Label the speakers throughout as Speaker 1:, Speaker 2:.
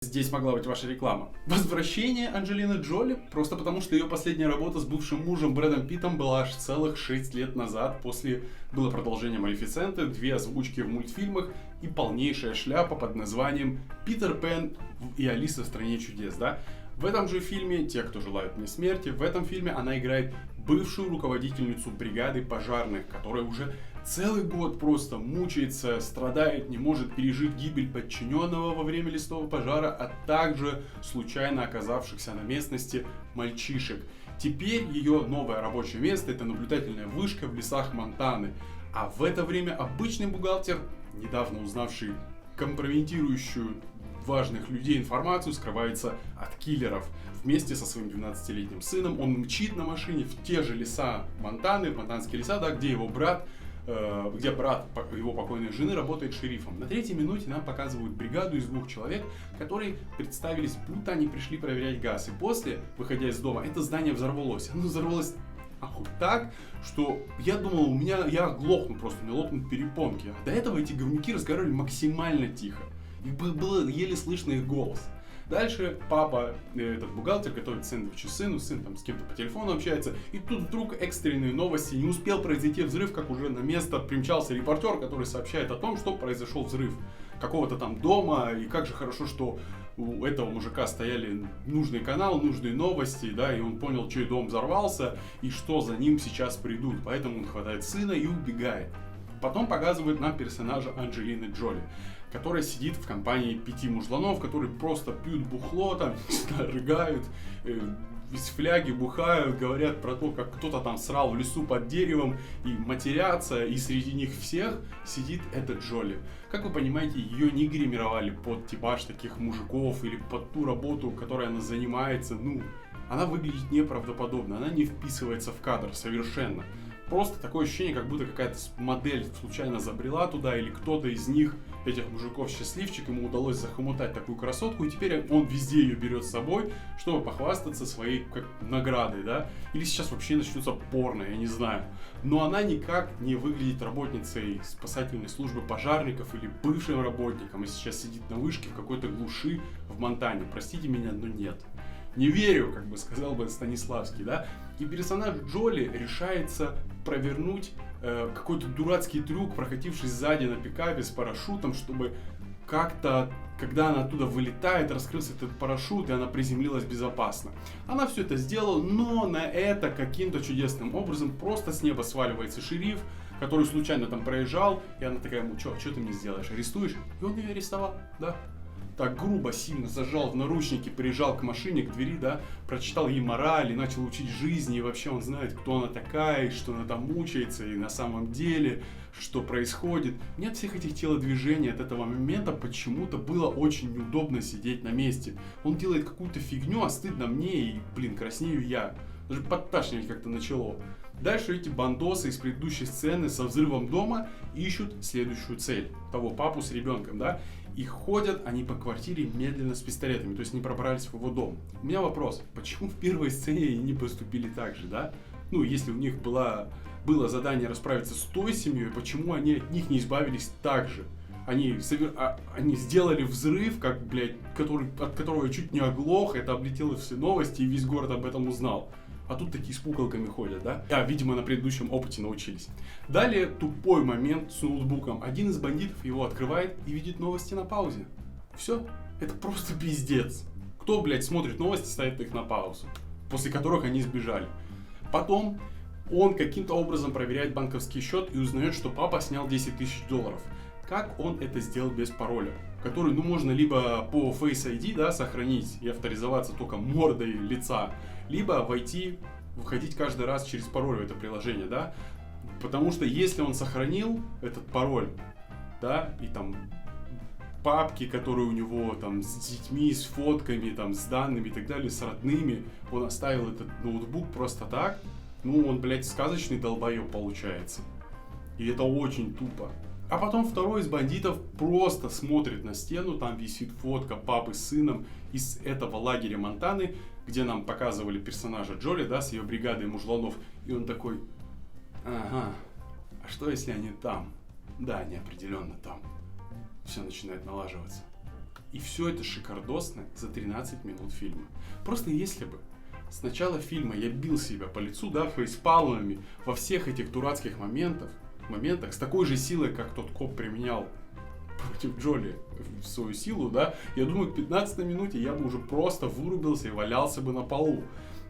Speaker 1: Здесь могла быть ваша реклама. Возвращение Анджелины Джоли просто потому, что ее последняя работа с бывшим мужем Брэдом Питтом была аж целых 6 лет назад. После было продолжение Малефисенты, 2 озвучки в мультфильмах и полнейшая шляпа под названием «Питер Пен и Алиса в стране чудес». Да? В этом же фильме, те, кто желают мне смерти, в этом фильме она играет бывшую руководительницу бригады пожарных, которая уже целый год просто мучается, страдает, не может пережить гибель подчиненного во время лесного пожара, а также случайно оказавшихся на местности мальчишек. Теперь ее новое рабочее место — это наблюдательная вышка в лесах Монтаны. А в это время обычный бухгалтер, недавно узнавший компрометирующую важных людей информацию, скрывается от киллеров. Вместе со своим 12-летним сыном он мчит на машине в те же леса Монтаны, в монтанские леса, да, где его брат, где брат его покойной жены работает шерифом. На 3-й минуте нам показывают бригаду из 2 человек, которые представились, будто они пришли проверять газ. И после, выходя из дома, это здание взорвалось. Оно взорвалось так, что я думал, я оглохну просто, у меня лопнут перепонки. А до этого эти говнюки разговаривали максимально тихо. И было еле слышно их голос. Дальше папа, этот бухгалтер, готовит сэндвичи сыну, сын там с кем-то по телефону общается, и тут вдруг экстренные новости, не успел произойти взрыв, как уже на место примчался репортер, который сообщает о том, что произошел взрыв какого-то там дома, и как же хорошо, что у этого мужика стояли нужный канал, нужные новости, да, и он понял, чей дом взорвался, и что за ним сейчас придут, поэтому он хватает сына и убегает. Потом показывают нам персонажа Анджелины Джоли, которая сидит в компании 5 мужланов, которые просто пьют бухло, там, рыгают, из фляги бухают, говорят про то, как кто-то там срал в лесу под деревом и матерятся, и среди них всех сидит эта Джоли. Как вы понимаете, ее не гримировали под типаж таких мужиков или под ту работу, которой она занимается, она выглядит неправдоподобно, она не вписывается в кадр совершенно. Просто такое ощущение, как будто какая-то модель случайно забрела туда, или кто-то из них, этих мужиков-счастливчик, ему удалось захомутать такую красотку, и теперь он везде ее берет с собой, чтобы похвастаться своей как наградой, да? Или сейчас вообще начнется порно, я не знаю. Но она никак не выглядит работницей спасательной службы пожарников или бывшим работником, и сейчас сидит на вышке в какой-то глуши в Монтане. Простите меня, но нет. Не верю, как бы сказал бы Станиславский, да? И персонаж Джоли решается провернуть какой-то дурацкий трюк, прокатившись сзади на пикапе с парашютом, чтобы как-то, когда она оттуда вылетает, раскрылся этот парашют, и она приземлилась безопасно. Она все это сделала, но на это каким-то чудесным образом просто с неба сваливается шериф, который случайно там проезжал, и она такая, что ты мне сделаешь, арестуешь? И он ее арестовал, да. Так грубо, сильно зажал в наручники, прижал к машине, к двери, да, прочитал ей мораль и начал учить жизни, и вообще он знает, кто она такая, и что она там мучается, и на самом деле, что происходит. Мне от всех этих телодвижений, от этого момента почему-то было очень неудобно сидеть на месте. Он делает какую-то фигню, а стыдно мне, и, краснею я. Даже подташнивать как-то начало. Дальше эти бандосы из предыдущей сцены со взрывом дома ищут следующую цель. Того папу с ребенком, да? И ходят они по квартире медленно с пистолетами, то есть не пробрались в его дом. У меня вопрос, почему в первой сцене они не поступили так же, да? Если у них было задание расправиться с той семьей, почему они от них не избавились так же? Они сделали взрыв, от которого я чуть не оглох, это облетело все новости, и весь город об этом узнал. А тут такие с пуколками ходят, да? Видимо, на предыдущем опыте научились. Далее тупой момент с ноутбуком. Один из бандитов его открывает и видит новости на паузе. Все, это просто пиздец. Кто, смотрит новости, ставит их на паузу, после которых они сбежали. Потом он каким-то образом проверяет банковский счет и узнает, что папа снял $10 000. Как он это сделал без пароля? Который, можно либо по Face ID, да, сохранить и авторизоваться только мордой лица, либо выходить каждый раз через пароль в это приложение, да. Потому что если он сохранил этот пароль, да, и там папки, которые у него там с детьми, с фотками, там с данными и так далее, с родными, он оставил этот ноутбук просто так, он, сказочный долбоеб получается. И это очень тупо. А потом второй из бандитов просто смотрит на стену, там висит фотка папы с сыном из этого лагеря Монтаны, где нам показывали персонажа Джоли, да, с ее бригадой мужланов. И он такой, а что если они там? Да, они определенно там. Все начинает налаживаться. И все это шикардосно за 13 минут фильма. Просто если бы с начала фильма я бил себя по лицу, да, фейспалмами во всех этих дурацких моментах, с такой же силой, как тот коп применял против Джоли свою силу, да, я думаю, к 15 минуте я бы уже просто вырубился и валялся бы на полу.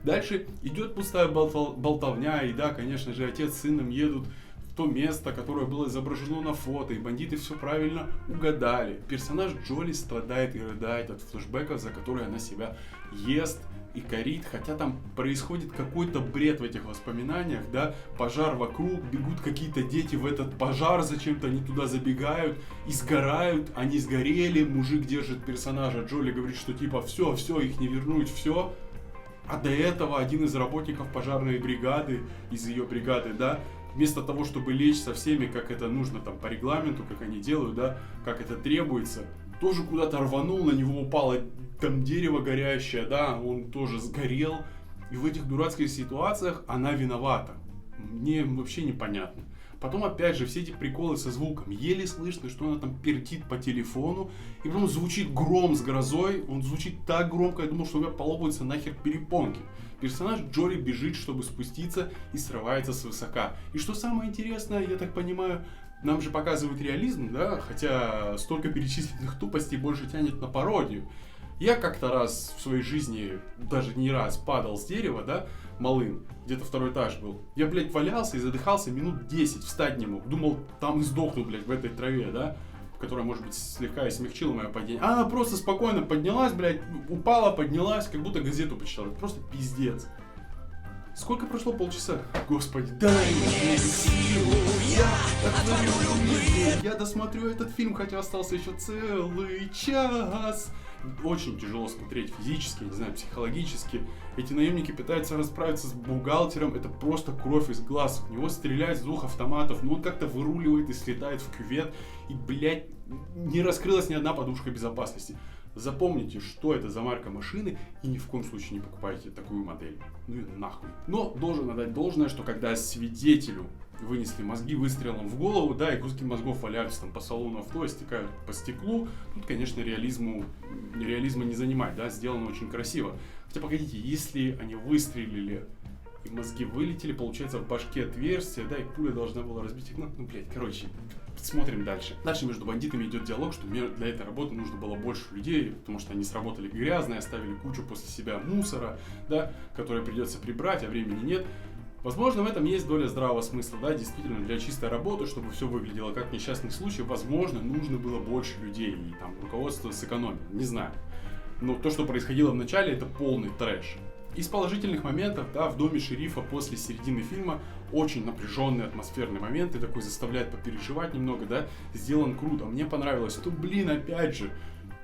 Speaker 1: Дальше идет пустая болтовня, и да, конечно же, отец с сыном едут в то место, которое было изображено на фото, и бандиты все правильно угадали. Персонаж Джоли страдает и рыдает от флешбеков, за которые она себя ест и корит, хотя там происходит какой-то бред в этих воспоминаниях, да, пожар вокруг, бегут какие-то дети в этот пожар, зачем-то они туда забегают и сгорают, они сгорели, мужик держит персонажа, Джоли говорит, что типа все, их не вернуть, все. А до этого один из работников пожарной бригады, из ее бригады, да, вместо того, чтобы лечь со всеми, как это нужно там по регламенту, как они делают, да, как это требуется, тоже куда-то рванул, на него упало там дерево горящее, да, он тоже сгорел. И в этих дурацких ситуациях она виновата. Мне вообще непонятно. Потом опять же все эти приколы со звуком. Еле слышно, что она там пердит по телефону. И потом звучит гром с грозой. Он звучит так громко, я думал, что у меня полопаются нахер перепонки. Персонаж Джоли бежит, чтобы спуститься, и срывается свысока. И что самое интересное, я так понимаю, нам же показывают реализм, да, хотя столько перечисленных тупостей больше тянет на пародию. Я как-то раз в своей жизни, даже не раз, падал с дерева, да, малым, где-то второй этаж был. Я, блядь, валялся и задыхался минут 10, встать не мог. Думал, там и сдохну, блядь, в этой траве, да, которая, может быть, слегка и смягчила мое падение. А она просто спокойно поднялась, блядь, упала, поднялась, как будто газету почитала. Это просто пиздец. Сколько прошло? Полчаса? Господи, дай мне силу, я досмотрю этот фильм, хотя остался еще целый час. Очень тяжело смотреть физически, не знаю, психологически. Эти наемники пытаются расправиться с бухгалтером, это просто кровь из глаз. В него стреляют с 2 автоматов, но он как-то выруливает и слетает в кювет. И, блядь, не раскрылась ни одна подушка безопасности. Запомните, что это за марка машины, и ни в коем случае не покупайте такую модель. Ну и нахуй. Но должен отдать должное, что когда свидетелю вынесли мозги выстрелом в голову, да, и куски мозгов валяются там по салону авто, стекают по стеклу, тут, конечно, реализма не занимать, да, сделано очень красиво. Хотя, погодите, если они выстрелили и мозги вылетели, получается, в башке отверстие, да, и пуля должна была разбить их, ну, блядь, короче, смотрим дальше. Дальше между бандитами идет диалог, что мне для этой работы нужно было больше людей, потому что они сработали грязно, оставили кучу после себя мусора, да, который придется прибрать, а времени нет. Возможно, в этом есть доля здравого смысла, да, действительно, для чистой работы, чтобы все выглядело как несчастный случай, возможно, нужно было больше людей, и там руководство сэкономило, не знаю. Но то, что происходило в начале, это полный трэш. Из положительных моментов, да, в доме шерифа после середины фильма очень напряженный атмосферный момент, и такой заставляет попереживать немного, да, сделан круто. Мне понравилось, что, блин, опять же,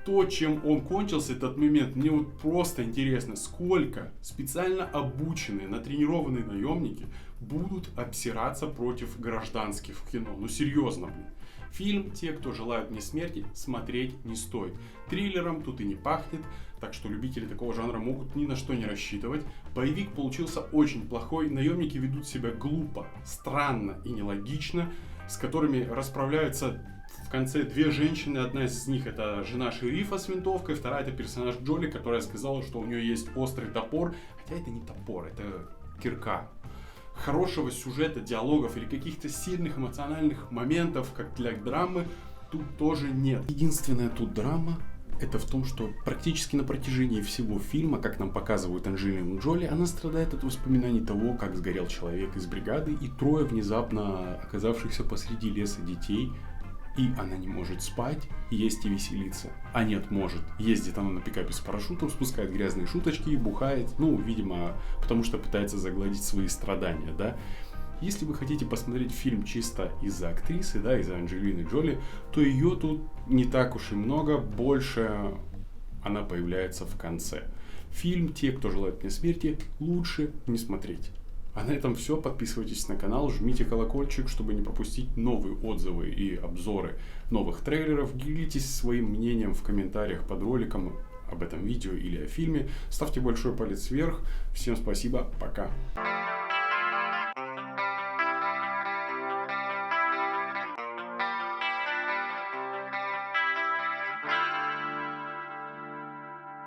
Speaker 1: то, чем он кончился, этот момент, мне вот просто интересно, сколько специально обученные, натренированные наемники будут обсираться против гражданских в кино. Ну серьезно, блин. Фильм «Те, кто желают мне смерти» смотреть не стоит. Триллером тут и не пахнет, так что любители такого жанра могут ни на что не рассчитывать. Боевик получился очень плохой, наемники ведут себя глупо, странно и нелогично, с которыми расправляются в конце 2 женщины. Одна из них это жена шерифа с винтовкой, вторая это персонаж Джоли, которая сказала, что у нее есть острый топор, хотя это не топор, это кирка. Хорошего сюжета, диалогов или каких-то сильных эмоциональных моментов, как для драмы, тут тоже нет. Единственная тут драма это в том, что практически на протяжении всего фильма, как нам показывают Анджелину Джоли, она страдает от воспоминаний того, как сгорел человек из бригады и 3 внезапно оказавшихся посреди леса детей. И она не может спать, есть и веселиться. А нет, может. Ездит она на пикапе с парашютом, спускает грязные шуточки, бухает. Ну, видимо, потому что пытается загладить свои страдания, да. Если вы хотите посмотреть фильм чисто из-за актрисы, да, из-за Анджелины Джоли, то ее тут не так уж и много, больше она появляется в конце. Фильм «Те, кто желает мне смерти» лучше не смотреть. А на этом все. Подписывайтесь на канал, жмите колокольчик, чтобы не пропустить новые отзывы и обзоры новых трейлеров. Делитесь своим мнением в комментариях под роликом об этом видео или о фильме. Ставьте большой палец вверх. Всем спасибо. Пока.